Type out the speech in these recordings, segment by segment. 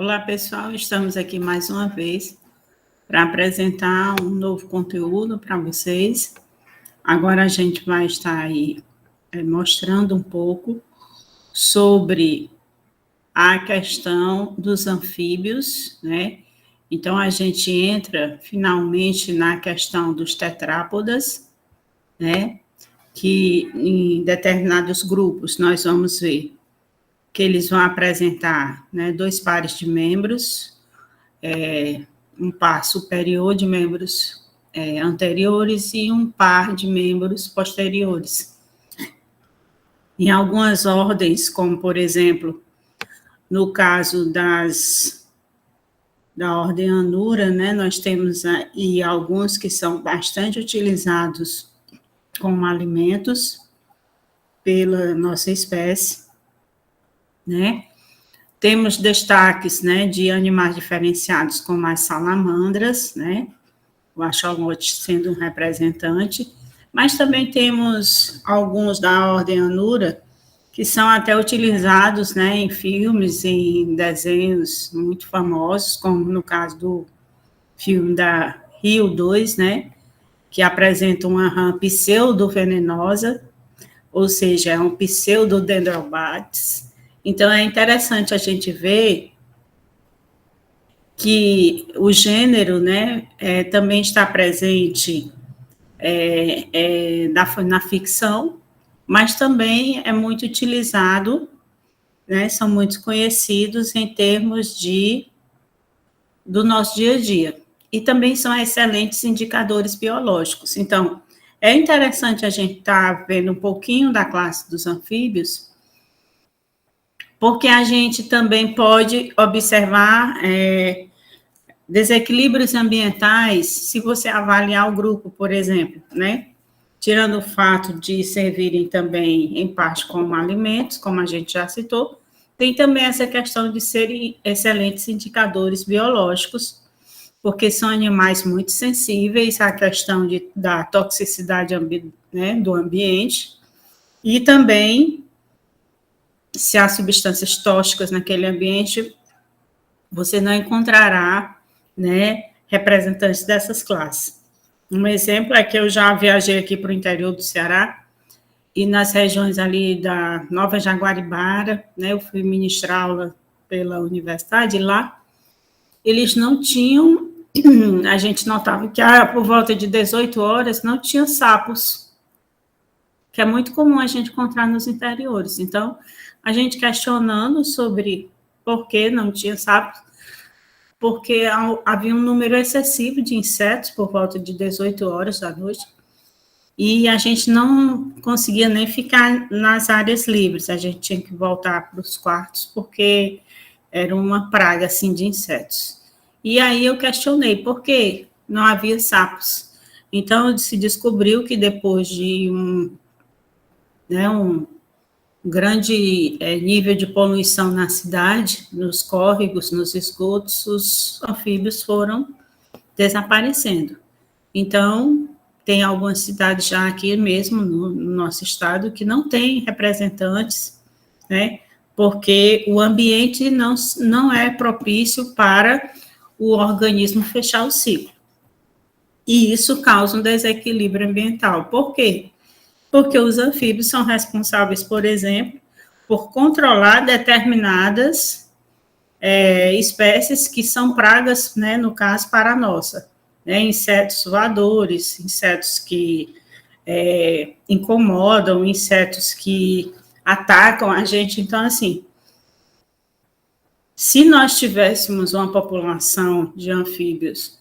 Olá, pessoal, estamos aqui mais uma vez para apresentar um novo conteúdo para vocês. Agora a gente vai estar aí mostrando um pouco sobre a questão dos anfíbios, né? Então, a gente entra finalmente na questão dos tetrápodas, né? Que em determinados grupos nós vamos ver que eles vão apresentar, né, dois pares de membros, um par superior de membros anteriores e um par de membros posteriores. Em algumas ordens, como por exemplo, no caso da ordem Anura, né, nós temos aí alguns que são bastante utilizados como alimentos pela nossa espécie, né? Temos destaques, né, de animais diferenciados como as salamandras, né? O axolote sendo um representante, mas também temos alguns da ordem Anura que são até utilizados, né, em filmes, em desenhos muito famosos, como no caso do filme da Rio 2, né, que apresenta uma rã pseudo-venenosa, ou seja, é um pseudodendrobates. Então, é interessante a gente ver que o gênero, né, também está presente na ficção, mas também é muito utilizado, né, são muito conhecidos em termos do nosso dia a dia. E também são excelentes indicadores biológicos. Então, é interessante a gente estar vendo um pouquinho da classe dos anfíbios, porque a gente também pode observar desequilíbrios ambientais, se você avaliar o grupo, por exemplo, né? Tirando o fato de servirem também, em parte, como alimentos, como a gente já citou, tem também essa questão de serem excelentes indicadores biológicos, porque são animais muito sensíveis à questão da toxicidade, né, do ambiente, e também, se há substâncias tóxicas naquele ambiente, você não encontrará, né, representantes dessas classes. Um exemplo é que eu já viajei aqui para o interior do Ceará, e nas regiões ali da Nova Jaguaribara, né, eu fui ministrar aula pela universidade, e lá eles não tinham, a gente notava que por volta de 18 horas não tinha sapos, que é muito comum a gente encontrar nos interiores. Então, a gente questionando sobre por que não tinha sapos, porque havia um número excessivo de insetos por volta de 18 horas da noite, e a gente não conseguia nem ficar nas áreas livres, a gente tinha que voltar para os quartos, porque era uma praga, assim, de insetos. E aí eu questionei por que não havia sapos. Então, se descobriu que depois de um grande nível de poluição na cidade, nos córregos, nos esgotos, os anfíbios foram desaparecendo. Então, tem algumas cidades já aqui mesmo no nosso estado que não tem representantes, né, porque o ambiente não é propício para o organismo fechar o ciclo. E isso causa um desequilíbrio ambiental. Por quê? Porque os anfíbios são responsáveis, por exemplo, por controlar determinadas espécies que são pragas, né, no caso, para a nossa. Né, insetos voadores, insetos que incomodam, insetos que atacam a gente. Então, assim, se nós tivéssemos uma população de anfíbios,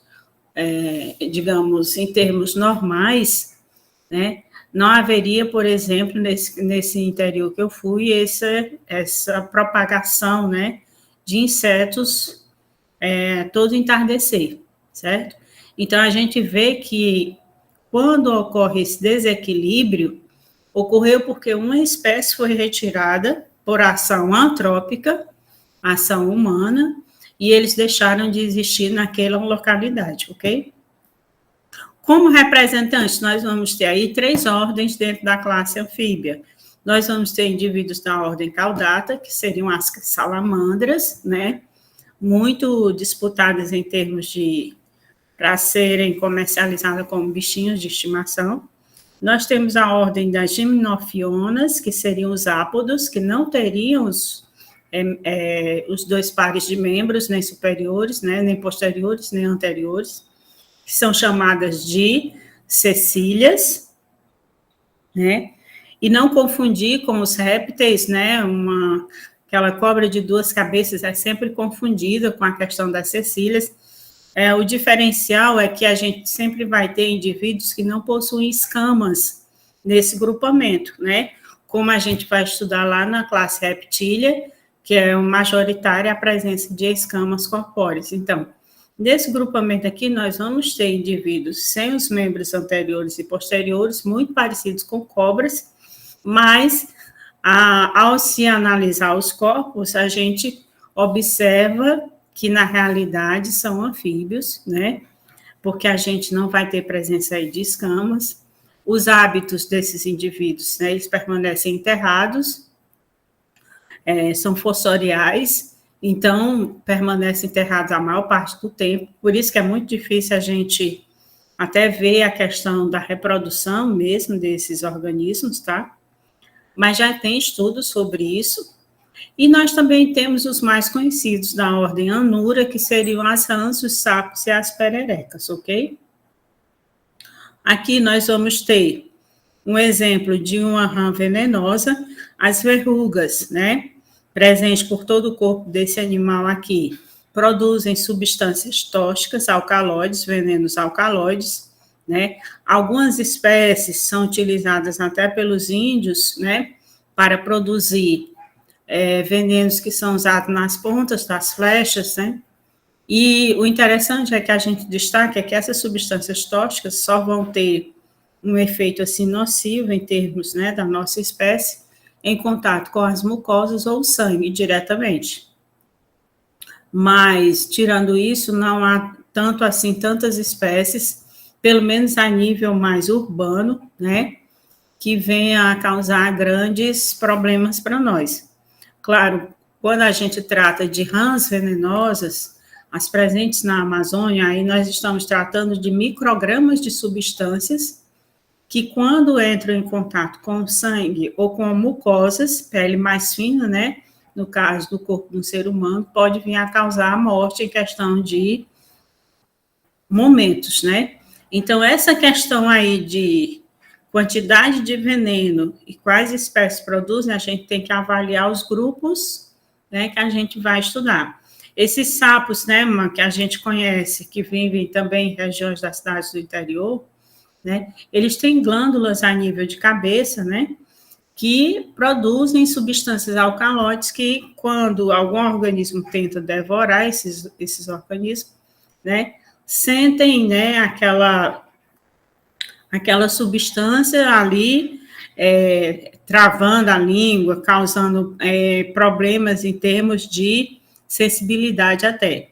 digamos, em termos normais, né, não haveria, por exemplo, nesse interior que eu fui, essa propagação, né, de insetos todo entardecer, certo? Então, a gente vê que quando ocorre esse desequilíbrio, ocorreu porque uma espécie foi retirada por ação antrópica, ação humana, e eles deixaram de existir naquela localidade, ok? Como representantes, nós vamos ter aí 3 ordens dentro da classe anfíbia. Nós vamos ter indivíduos da ordem caudata, que seriam as salamandras, né? muito disputadas em termos de para serem comercializadas como bichinhos de estimação. Nós temos a ordem das gimnofionas, que seriam os ápodos, que não teriam os 2 pares de membros, nem superiores, né, nem posteriores, nem anteriores, que são chamadas de cecílias, né? E não confundir com os répteis, né? Aquela cobra de 2 cabeças é sempre confundida com a questão das cecílias. O diferencial é que a gente sempre vai ter indivíduos que não possuem escamas nesse grupamento, né? Como a gente vai estudar lá na classe reptília, que é majoritária a presença de escamas corpóreas. Então, nesse grupamento aqui, nós vamos ter indivíduos sem os membros anteriores e posteriores, muito parecidos com cobras, mas ao se analisar os corpos, a gente observa que, na realidade, são anfíbios, né? Porque a gente não vai ter presença aí de escamas. Os hábitos desses indivíduos, né, eles permanecem enterrados, são fossoriais, então permanecem enterrados a maior parte do tempo, por isso que é muito difícil a gente até ver a questão da reprodução mesmo desses organismos, tá? Mas já tem estudos sobre isso. E nós também temos os mais conhecidos da ordem Anura, que seriam as rãs, os sapos e as pererecas, ok? Aqui nós vamos ter um exemplo de uma rã venenosa, as verrugas, né? Presentes por todo o corpo desse animal aqui, produzem substâncias tóxicas, alcaloides, venenos alcaloides, né? Algumas espécies são utilizadas até pelos índios, né? Para produzir venenos que são usados nas pontas das flechas, né? E o interessante é que a gente destaca que essas substâncias tóxicas só vão ter um efeito assim nocivo em termos, né, da nossa espécie em contato com as mucosas ou sangue diretamente. Mas, tirando isso, não há tanto assim tantas espécies, pelo menos a nível mais urbano, né, que venha a causar grandes problemas para nós. Claro, quando a gente trata de rãs venenosas, as presentes na Amazônia, aí nós estamos tratando de microgramas de substâncias que, quando entram em contato com o sangue ou com mucosas, pele mais fina, né, no caso do corpo do ser humano, pode vir a causar a morte em questão de momentos, né? Então, essa questão aí de quantidade de veneno e quais espécies produzem, a gente tem que avaliar os grupos, né, que a gente vai estudar. Esses sapos, né, que a gente conhece, que vivem também em regiões das cidades do interior, né, eles têm glândulas a nível de cabeça, né, que produzem substâncias alcaloides que, quando algum organismo tenta devorar esses organismos, né, sentem, né, aquela substância ali, travando a língua, causando problemas em termos de sensibilidade até.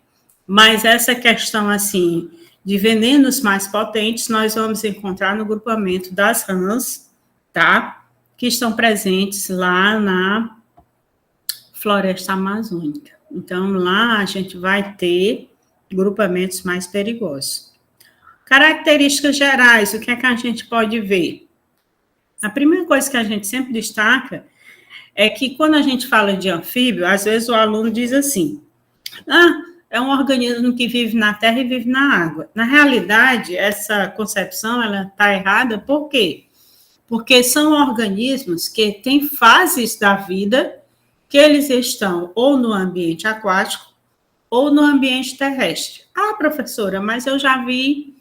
Mas essa questão, assim, de venenos mais potentes, nós vamos encontrar no grupamento das rãs, tá? Que estão presentes lá na floresta amazônica. Então, lá a gente vai ter grupamentos mais perigosos. Características gerais, o que é que a gente pode ver? A primeira coisa que a gente sempre destaca é que, quando a gente fala de anfíbio, às vezes o aluno diz assim, é um organismo que vive na terra e vive na água. Na realidade, essa concepção está errada, por quê? Porque são organismos que têm fases da vida que eles estão ou no ambiente aquático ou no ambiente terrestre. Professora, mas eu já vi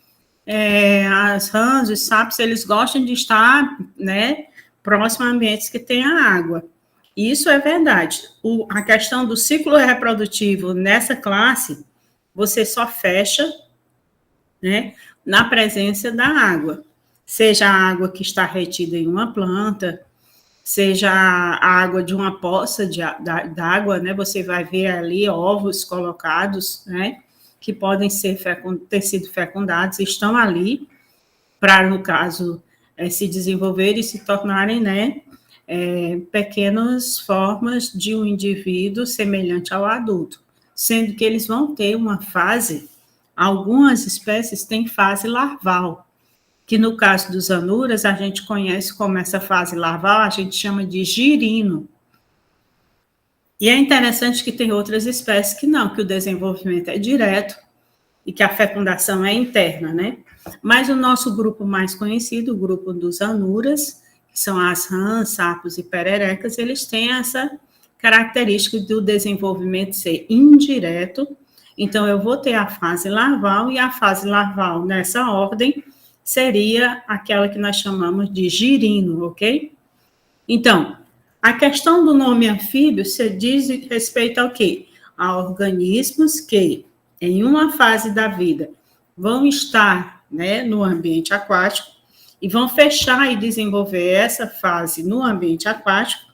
as rãs, os sapos, eles gostam de estar, né, próximo a ambientes que tenham água. Isso é verdade. A questão do ciclo reprodutivo nessa classe, você só fecha, né, na presença da água. Seja a água que está retida em uma planta, seja a água de uma poça d'água, né, você vai ver ali ovos colocados, né, que podem ter sido fecundados, estão ali para, no caso, se desenvolverem e se tornarem, né, pequenas formas de um indivíduo semelhante ao adulto. sendo que eles vão ter uma fase, algumas espécies têm fase larval, que no caso dos anuras, a gente conhece como essa fase larval, a gente chama de girino. E é interessante que tem outras espécies que não, que o desenvolvimento é direto e que a fecundação é interna, né? Mas o nosso grupo mais conhecido, o grupo dos anuras, que são as rãs, sapos e pererecas, eles têm essa característica do desenvolvimento ser indireto. Então, eu vou ter a fase larval, e a fase larval, nessa ordem, seria aquela que nós chamamos de girino, ok? Então, a questão do nome anfíbio se diz respeito ao quê? A organismos que, em uma fase da vida, vão estar, né, no ambiente aquático e vão fechar e desenvolver essa fase no ambiente aquático,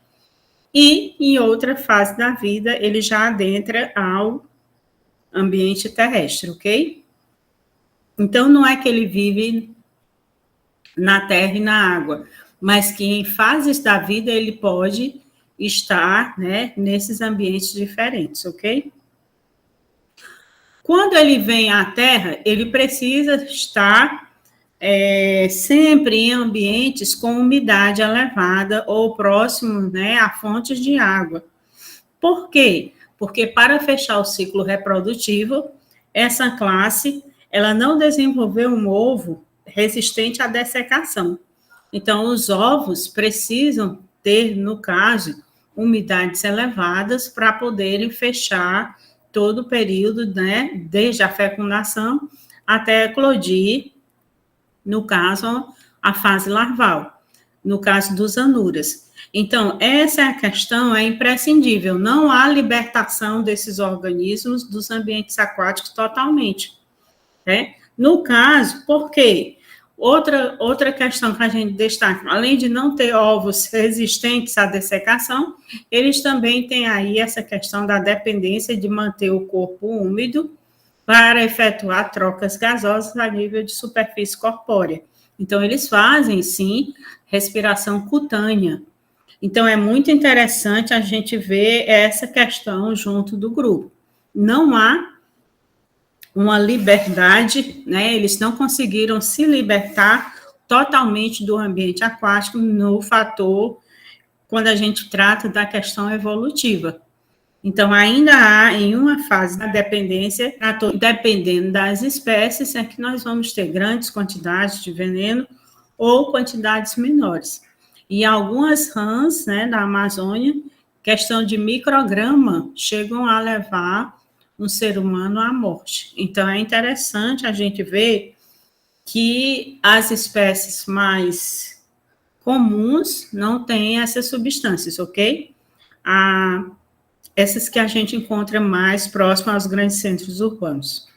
e em outra fase da vida ele já adentra ao ambiente terrestre, ok? Então, não é que ele vive na terra e na água, mas que em fases da vida ele pode estar, né, nesses ambientes diferentes, ok? Quando ele vem à Terra, ele precisa estar sempre em ambientes com umidade elevada ou próximo, né, a fontes de água. Por quê? Porque para fechar o ciclo reprodutivo, essa classe ela não desenvolveu um ovo resistente à dessecação. Então, os ovos precisam ter, no caso, umidades elevadas para poderem fechar todo o período, né, desde a fecundação até eclodir, no caso, a fase larval, no caso dos anuras. Então, essa é a questão, é imprescindível, não há libertação desses organismos dos ambientes aquáticos totalmente, né? No caso, por quê? Outra questão que a gente destaca, além de não ter ovos resistentes à dessecação, eles também têm aí essa questão da dependência de manter o corpo úmido para efetuar trocas gasosas a nível de superfície corpórea. Então, eles fazem, sim, respiração cutânea. Então, é muito interessante a gente ver essa questão junto do grupo. Não há uma liberdade, né? Eles não conseguiram se libertar totalmente do ambiente aquático no fator, quando a gente trata da questão evolutiva. Então, ainda há, em uma fase da dependência, dependendo das espécies, é que nós vamos ter grandes quantidades de veneno ou quantidades menores. E algumas rãs, né, da Amazônia, questão de micrograma, chegam a levar um ser humano à morte. Então, é interessante a gente ver que as espécies mais comuns não têm essas substâncias, ok? Essas que a gente encontra mais próximo aos grandes centros urbanos.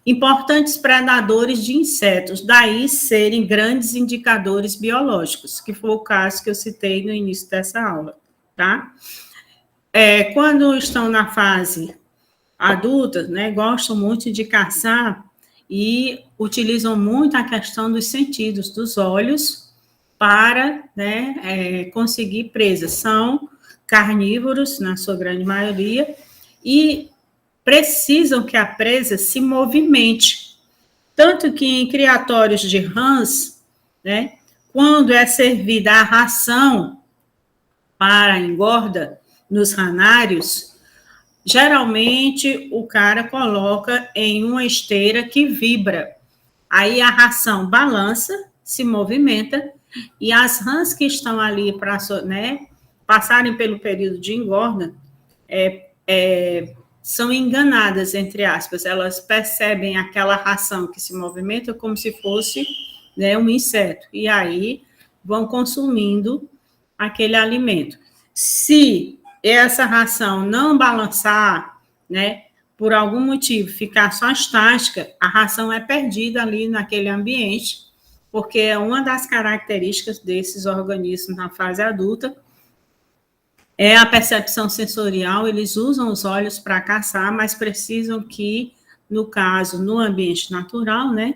Importantes predadores de insetos, daí serem grandes indicadores biológicos, que foi o caso que eu citei no início dessa aula, tá? Quando estão na fase adulta, né, gostam muito de caçar e utilizam muito a questão dos sentidos, dos olhos, para, né, conseguir presas. São carnívoros, na sua grande maioria, e precisam que a presa se movimente. Tanto que em criatórios de rãs, né, quando é servida a ração para a engorda nos ranários, geralmente o cara coloca em uma esteira que vibra. Aí a ração balança, se movimenta, e as rãs que estão ali para, né, passarem pelo período de engorda, são enganadas, entre aspas. Elas percebem aquela ração que se movimenta como se fosse, né, um inseto, e aí vão consumindo aquele alimento. Se essa ração não balançar, né, por algum motivo, ficar só estática, a ração é perdida ali naquele ambiente, porque é uma das características desses organismos na fase adulta, é a percepção sensorial. Eles usam os olhos para caçar, mas precisam que, no caso, no ambiente natural, né,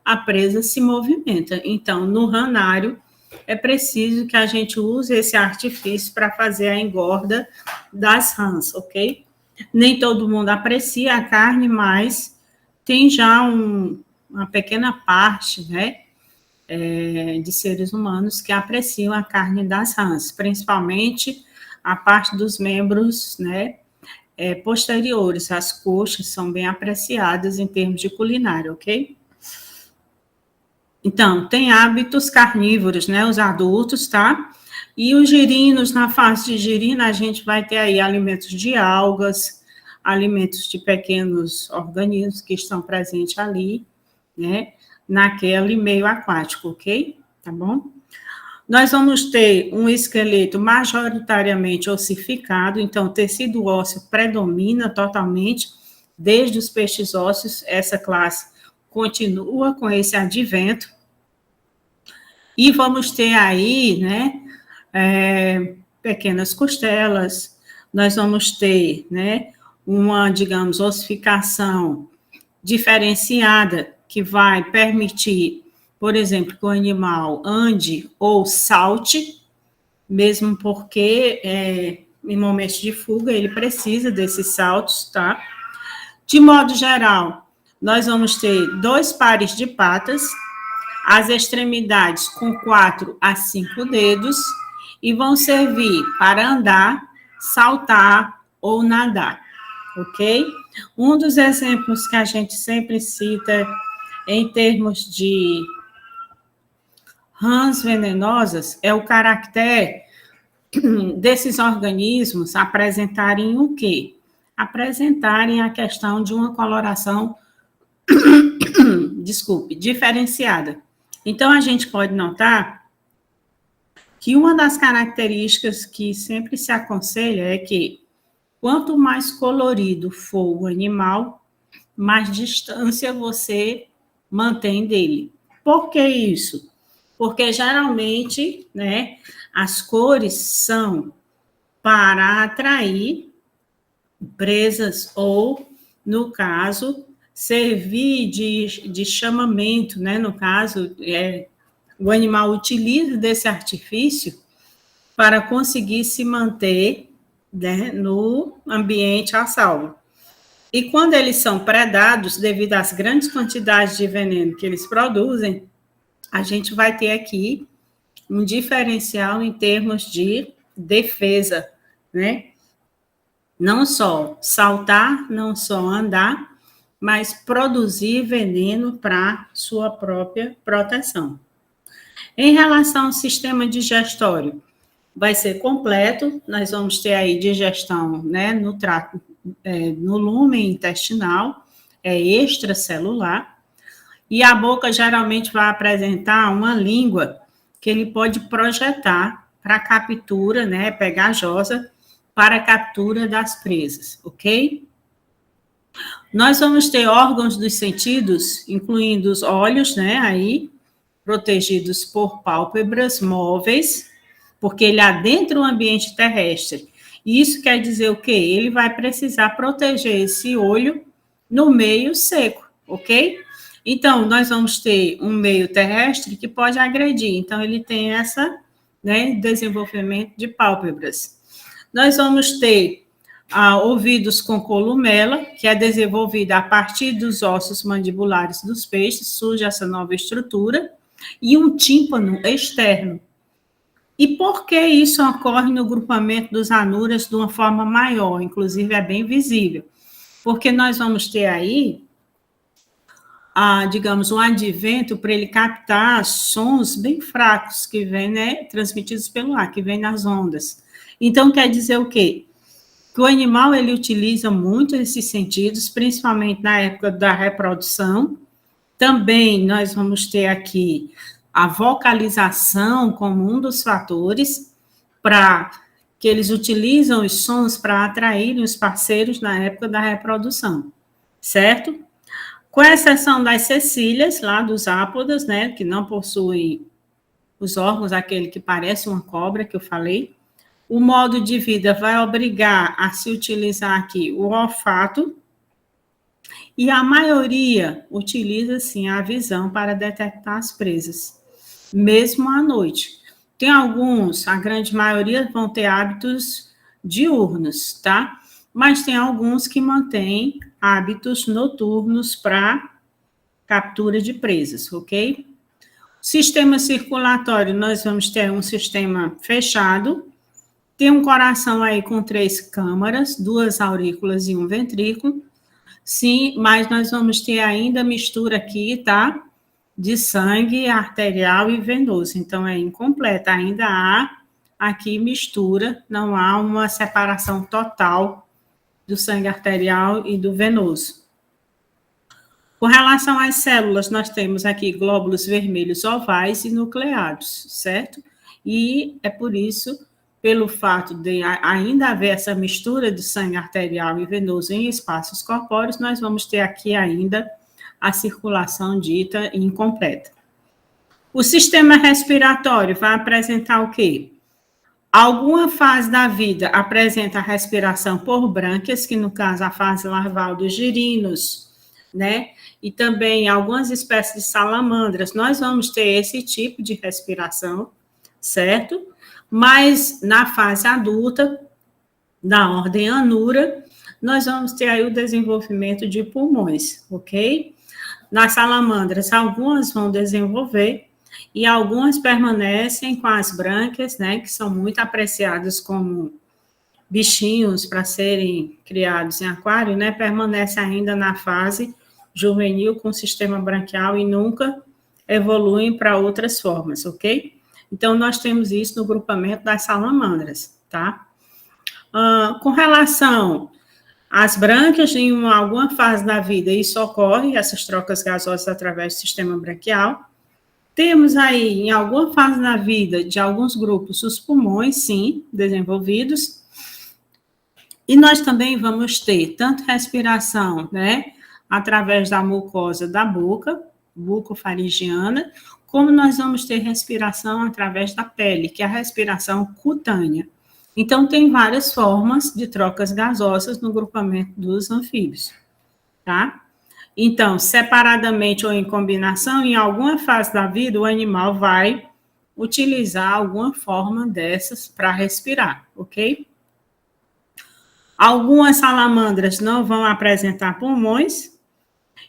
a presa se movimenta. Então, no ranário, é preciso que a gente use esse artifício para fazer a engorda das rãs, ok? Nem todo mundo aprecia a carne, mas tem já uma pequena parte, né, de seres humanos que apreciam a carne das rãs, principalmente a parte dos membros, né, posteriores. As coxas são bem apreciadas em termos de culinária, ok? Então, tem hábitos carnívoros, né, os adultos, tá? E os girinos, na fase de girina, a gente vai ter aí alimentos de algas, alimentos de pequenos organismos que estão presentes ali, né, naquele meio aquático, ok? Tá bom? Nós vamos ter um esqueleto majoritariamente ossificado, então o tecido ósseo predomina totalmente, desde os peixes ósseos, essa classe continua com esse advento. E vamos ter aí, né, pequenas costelas, nós vamos ter, né, uma, digamos, ossificação diferenciada, que vai permitir, por exemplo, que o animal ande ou salte, mesmo porque em momentos de fuga ele precisa desses saltos, tá? De modo geral, nós vamos ter 2 pares de patas, as extremidades com 4 a 5 dedos, e vão servir para andar, saltar ou nadar, ok? Um dos exemplos que a gente sempre cita em termos de rãs venenosas é o caractere desses organismos apresentarem o quê? Apresentarem a questão de uma coloração, desculpe, diferenciada. Então, a gente pode notar que uma das características que sempre se aconselha é que quanto mais colorido for o animal, mais distância você mantém dele. Por que isso? Porque geralmente, né, as cores são para atrair presas ou, no caso, servir de chamamento, né? No caso, o animal utiliza desse artifício para conseguir se manter, né, no ambiente a salvo. E quando eles são predados, devido às grandes quantidades de veneno que eles produzem, a gente vai ter aqui um diferencial em termos de defesa, né? Não só saltar, não só andar, mas produzir veneno para sua própria proteção. Em relação ao sistema digestório, vai ser completo, nós vamos ter aí digestão, né, no trato, no lúmen intestinal, extracelular, e a boca geralmente vai apresentar uma língua que ele pode projetar para captura, né, pegajosa, para a captura das presas, ok? Nós vamos ter órgãos dos sentidos, incluindo os olhos, né, aí, protegidos por pálpebras móveis, porque ele adentra o ambiente terrestre. E isso quer dizer o quê? Ele vai precisar proteger esse olho no meio seco, ok? Então, nós vamos ter um meio terrestre que pode agredir. Então, ele tem essa, né, desenvolvimento de pálpebras. Nós vamos ter ouvidos com columela, que é desenvolvida a partir dos ossos mandibulares dos peixes, surge essa nova estrutura, e um tímpano externo. E por que isso ocorre no grupamento dos anuras de uma forma maior? Inclusive, é bem visível. Porque nós vamos ter aí, digamos, um advento para ele captar sons bem fracos que vêm, né, transmitidos pelo ar, que vêm nas ondas. Então, quer dizer o quê? Que o animal, ele utiliza muito esses sentidos, principalmente na época da reprodução. Também nós vamos ter aqui a vocalização como um dos fatores para que eles utilizam os sons para atraírem os parceiros na época da reprodução, certo? Com exceção das cecílias, lá dos ápodas, né, que não possuem os órgãos, aquele que parece uma cobra, que eu falei, o modo de vida vai obrigar a se utilizar aqui o olfato, e a maioria utiliza, sim, a visão para detectar as presas, mesmo à noite. Tem alguns, a grande maioria, vão ter hábitos diurnos, tá? mas tem alguns que mantêm hábitos noturnos para captura de presas, ok? Sistema circulatório, nós vamos ter um sistema fechado, tem um coração aí com 3 câmaras, 2 aurículas e um ventrículo. Sim, mas nós vamos ter ainda mistura aqui, tá? De sangue arterial e venoso. Então, é incompleta. Ainda há aqui mistura, não há uma separação total do sangue arterial e do venoso. Com relação às células, nós temos aqui glóbulos vermelhos ovais e nucleados, certo? E é por isso, pelo fato de ainda haver essa mistura de sangue arterial e venoso em espaços corpóreos, nós vamos ter aqui ainda a circulação dita incompleta. O sistema respiratório vai apresentar o quê? Alguma fase da vida apresenta a respiração por brânquias, que no caso a fase larval dos girinos, né? E também algumas espécies de salamandras, nós vamos ter esse tipo de respiração, certo? Mas na fase adulta, da ordem anura, nós vamos ter aí o desenvolvimento de pulmões, ok? Nas salamandras, algumas vão desenvolver e algumas permanecem com as brânquias, né, que são muito apreciadas como bichinhos para serem criados em aquário, né, permanece ainda na fase juvenil com sistema branquial e nunca evoluem para outras formas, ok? Então, nós temos isso no grupamento das salamandras, tá? Com relação às brânquias, em alguma fase da vida, isso ocorre, essas trocas gasosas através do sistema branquial. Temos aí, em alguma fase da vida de alguns grupos, os pulmões, sim, desenvolvidos. E nós também vamos ter tanto respiração, né, através da mucosa da boca, bucofaringiana, como nós vamos ter respiração através da pele, que é a respiração cutânea. Então, tem várias formas de trocas gasosas no grupamento dos anfíbios, tá? Então, separadamente ou em combinação, em alguma fase da vida, o animal vai utilizar alguma forma dessas para respirar, ok? Algumas salamandras não vão apresentar pulmões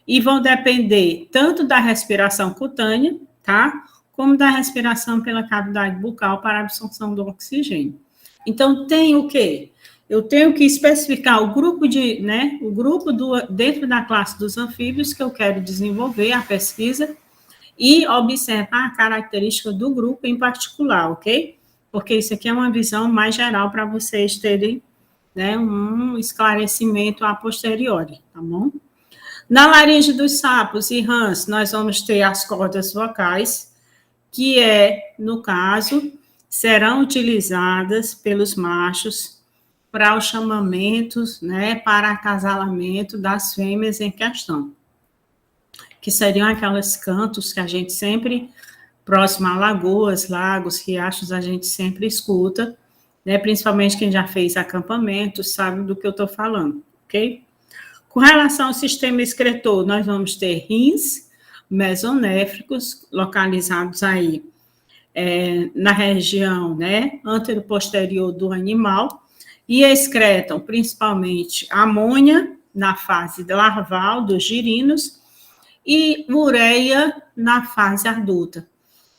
e vão depender tanto da respiração cutânea, tá? Como da respiração pela cavidade bucal para a absorção do oxigênio. Então, tem o quê? Eu tenho que especificar o grupo dentro da classe dos anfíbios que eu quero desenvolver a pesquisa e observar a característica do grupo em particular, ok? Porque isso aqui é uma visão mais geral para vocês terem, né, um esclarecimento a posteriori, tá bom? Na laringe dos sapos e rãs, nós vamos ter as cordas vocais, que no caso, serão utilizadas pelos machos para os chamamentos, né, para acasalamento das fêmeas em questão, que seriam aqueles cantos que a gente sempre, próximo a lagoas, lagos, riachos, a gente sempre escuta, né, principalmente quem já fez acampamento, sabe do que eu estou falando, ok? Com relação ao sistema excretor, nós vamos ter rins mesonéfricos, localizados aí na região, né, anteroposterior do animal, e excretam principalmente amônia na fase larval dos girinos e ureia na fase adulta.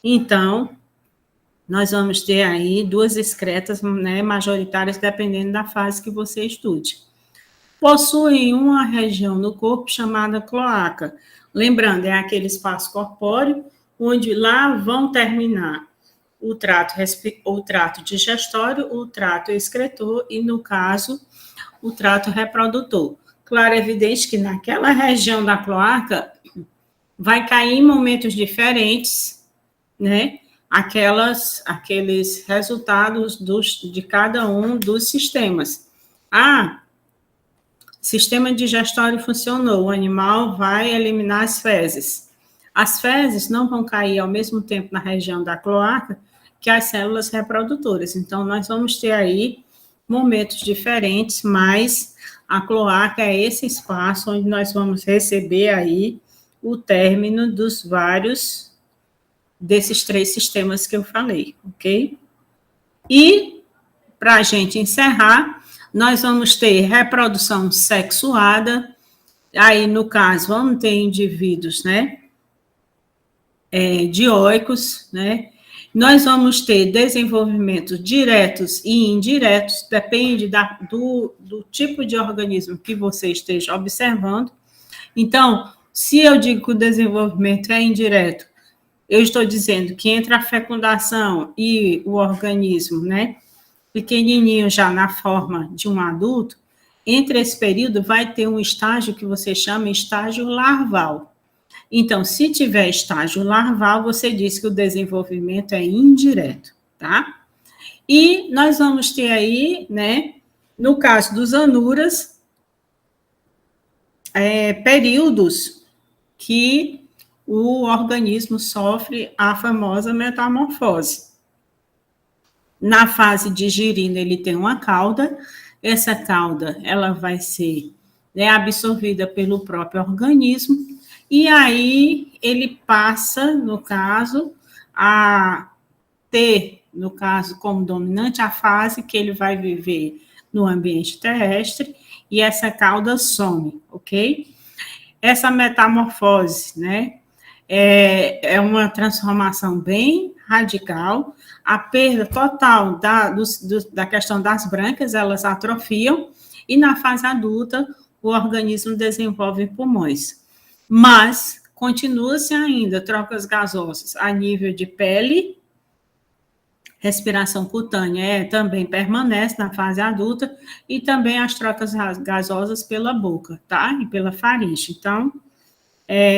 Então, nós vamos ter aí 2 excretas, né, majoritárias, dependendo da fase que você estude. Possuem uma região no corpo chamada cloaca. Lembrando, é aquele espaço corpóreo onde lá vão terminar o trato digestório, o trato excretor e, no caso, o trato reprodutor. Claro, é evidente que naquela região da cloaca vai cair em momentos diferentes, né, aqueles resultados de cada um dos sistemas. Sistema digestório funcionou, o animal vai eliminar as fezes. As fezes não vão cair ao mesmo tempo na região da cloaca que as células reprodutoras. Então, nós vamos ter aí momentos diferentes, mas a cloaca é esse espaço onde nós vamos receber aí o término dos vários desses 3 sistemas que eu falei, ok? E, para a gente encerrar, Nós vamos ter reprodução sexuada, aí, no caso, vamos ter indivíduos, né, dioicos, né? Nós vamos ter desenvolvimentos diretos e indiretos, depende do tipo de organismo que você esteja observando. Então, se eu digo que o desenvolvimento é indireto, eu estou dizendo que entre a fecundação e o organismo, né, pequenininho já na forma de um adulto, entre esse período vai ter um estágio que você chama estágio larval. Então, se tiver estágio larval, você diz que o desenvolvimento é indireto, tá? E nós vamos ter aí, né, no caso dos anuras, períodos que o organismo sofre a famosa metamorfose. Na fase de girino, ele tem uma cauda, essa cauda, ela vai ser, né, absorvida pelo próprio organismo, e aí ele passa, no caso, a ter, no caso, como dominante, a fase que ele vai viver no ambiente terrestre, e essa cauda some, ok? Essa metamorfose, né, é uma transformação bem radical, a perda total da questão das brânquias, elas atrofiam, e na fase adulta, o organismo desenvolve pulmões. Mas continua-se ainda trocas gasosas a nível de pele, respiração cutânea também permanece na fase adulta, e também as trocas gasosas pela boca, tá? E pela faringe. Então,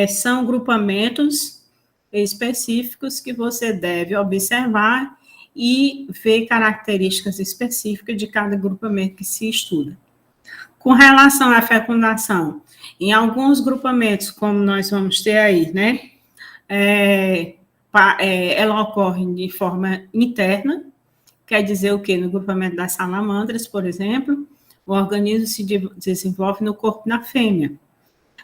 são grupamentos específicos que você deve observar e ver características específicas de cada grupamento que se estuda. Com relação à fecundação, em alguns grupamentos, como nós vamos ter aí, né, ela ocorre de forma interna, quer dizer o quê? No grupamento das salamandras, por exemplo, o organismo se desenvolve no corpo da fêmea.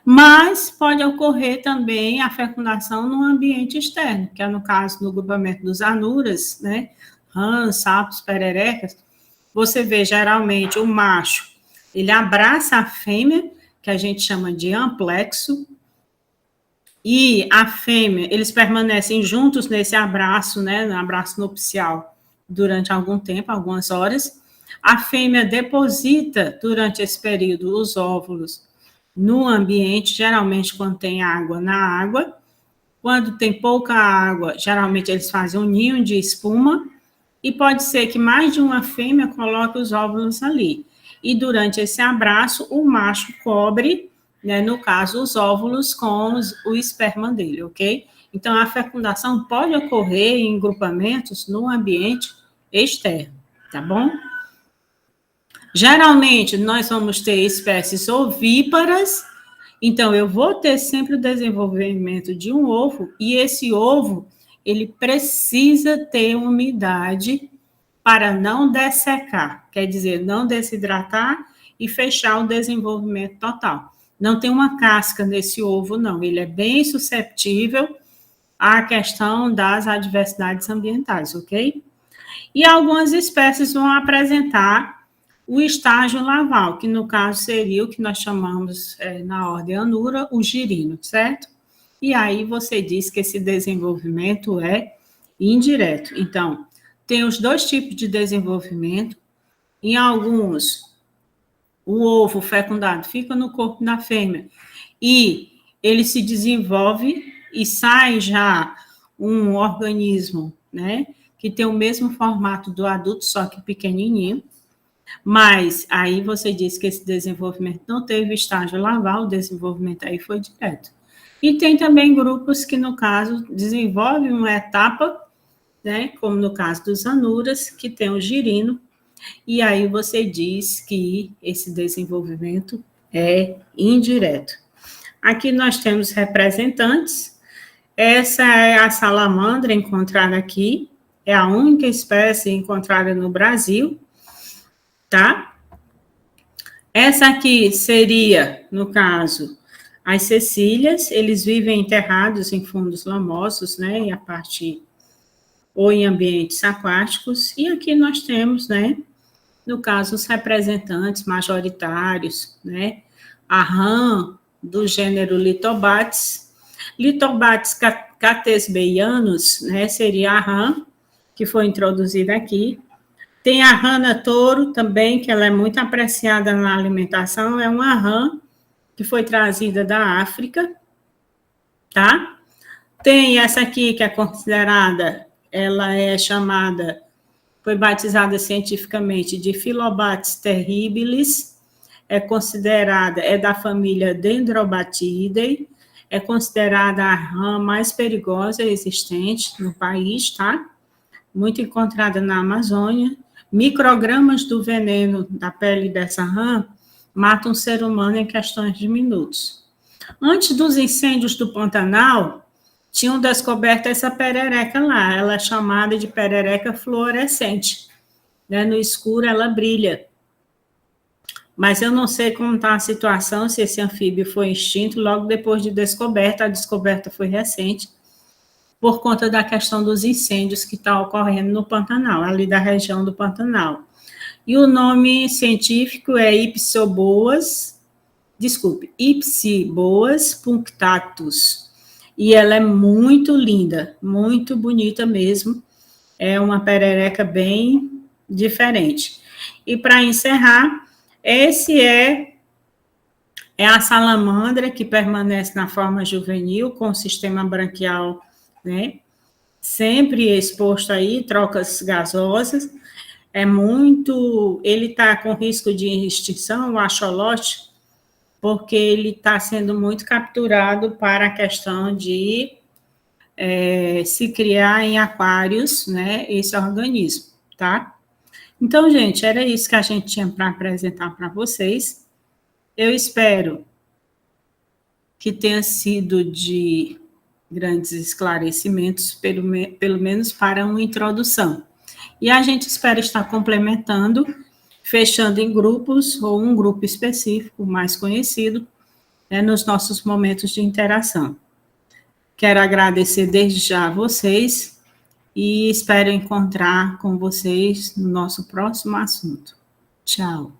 Mas pode ocorrer também a fecundação no ambiente externo, que é no caso do grupamento dos anuras, né, rãs, sapos, pererecas. Você vê geralmente o macho, ele abraça a fêmea, que a gente chama de amplexo, e a fêmea, eles permanecem juntos nesse abraço, né, no abraço nupcial, durante algum tempo, algumas horas. A fêmea deposita, durante esse período, os óvulos no ambiente, geralmente quando tem água, na água. Quando tem pouca água, geralmente eles fazem um ninho de espuma, e pode ser que mais de uma fêmea coloque os óvulos ali. E durante esse abraço, o macho cobre, né, no caso, os óvulos com o esperma dele, ok? Então, a fecundação pode ocorrer em grupamentos no ambiente externo, tá bom? Geralmente, nós vamos ter espécies ovíparas, então eu vou ter sempre o desenvolvimento de um ovo, e esse ovo, ele precisa ter umidade para não dessecar, quer dizer, não desidratar e fechar o desenvolvimento total. Não tem uma casca nesse ovo, não, ele é bem suscetível à questão das adversidades ambientais, ok? E algumas espécies vão apresentar o estágio larval, que no caso seria o que nós chamamos, na ordem Anura, o girino, certo? E aí você diz que esse desenvolvimento é indireto. Então, tem os dois tipos de desenvolvimento. Em alguns, o ovo fecundado fica no corpo da fêmea e ele se desenvolve e sai já um organismo, né, que tem o mesmo formato do adulto, só que pequenininho. Mas aí você diz que esse desenvolvimento não teve estágio larval, o desenvolvimento aí foi direto. E tem também grupos que, no caso, desenvolvem uma etapa, né, como no caso dos anuras, que tem o girino, e aí você diz que esse desenvolvimento é indireto. Aqui nós temos representantes. Essa é a salamandra encontrada aqui, é a única espécie encontrada no Brasil, tá? Essa aqui seria, no caso, as cecílias, eles vivem enterrados em fundos lamosos, né, e a parte ou em ambientes aquáticos, e aqui nós temos, né, no caso, os representantes majoritários, né? A rã do gênero Lithobates. Lithobates catesbeianus, né? Seria a rã que foi introduzida aqui. Tem a rã touro também, que ela é muito apreciada na alimentação, é uma rã que foi trazida da África, tá? Tem essa aqui que é considerada, ela é chamada, foi batizada cientificamente de Phyllobates terribilis, é considerada, é da família Dendrobatidae, é considerada a rã mais perigosa existente no país, tá? Muito encontrada na Amazônia. Microgramas do veneno da pele dessa rã matam um ser humano em questões de minutos. Antes dos incêndios do Pantanal, tinham descoberto essa perereca lá, ela é chamada de perereca fluorescente. Né? No escuro ela brilha. Mas eu não sei como está a situação, se esse anfíbio foi extinto logo depois de descoberta, a descoberta foi recente, por conta da questão dos incêndios que estão ocorrendo no Pantanal, ali da região do Pantanal. E o nome científico é Ipsiboas punctatus. E ela é muito linda, muito bonita mesmo. É uma perereca bem diferente. E para encerrar, esse é a salamandra que permanece na forma juvenil, com o sistema branquial, né? Sempre exposto aí, trocas gasosas. Ele está com risco de extinção, o axolote, porque ele está sendo muito capturado para a questão de se criar em aquários, né, esse organismo, tá? Então, gente, era isso que a gente tinha para apresentar para vocês. Eu espero que tenha sido de grandes esclarecimentos, pelo menos para uma introdução. E a gente espera estar complementando, fechando em grupos, ou um grupo específico mais conhecido, né, nos nossos momentos de interação. Quero agradecer desde já a vocês e espero encontrar com vocês no nosso próximo assunto. Tchau.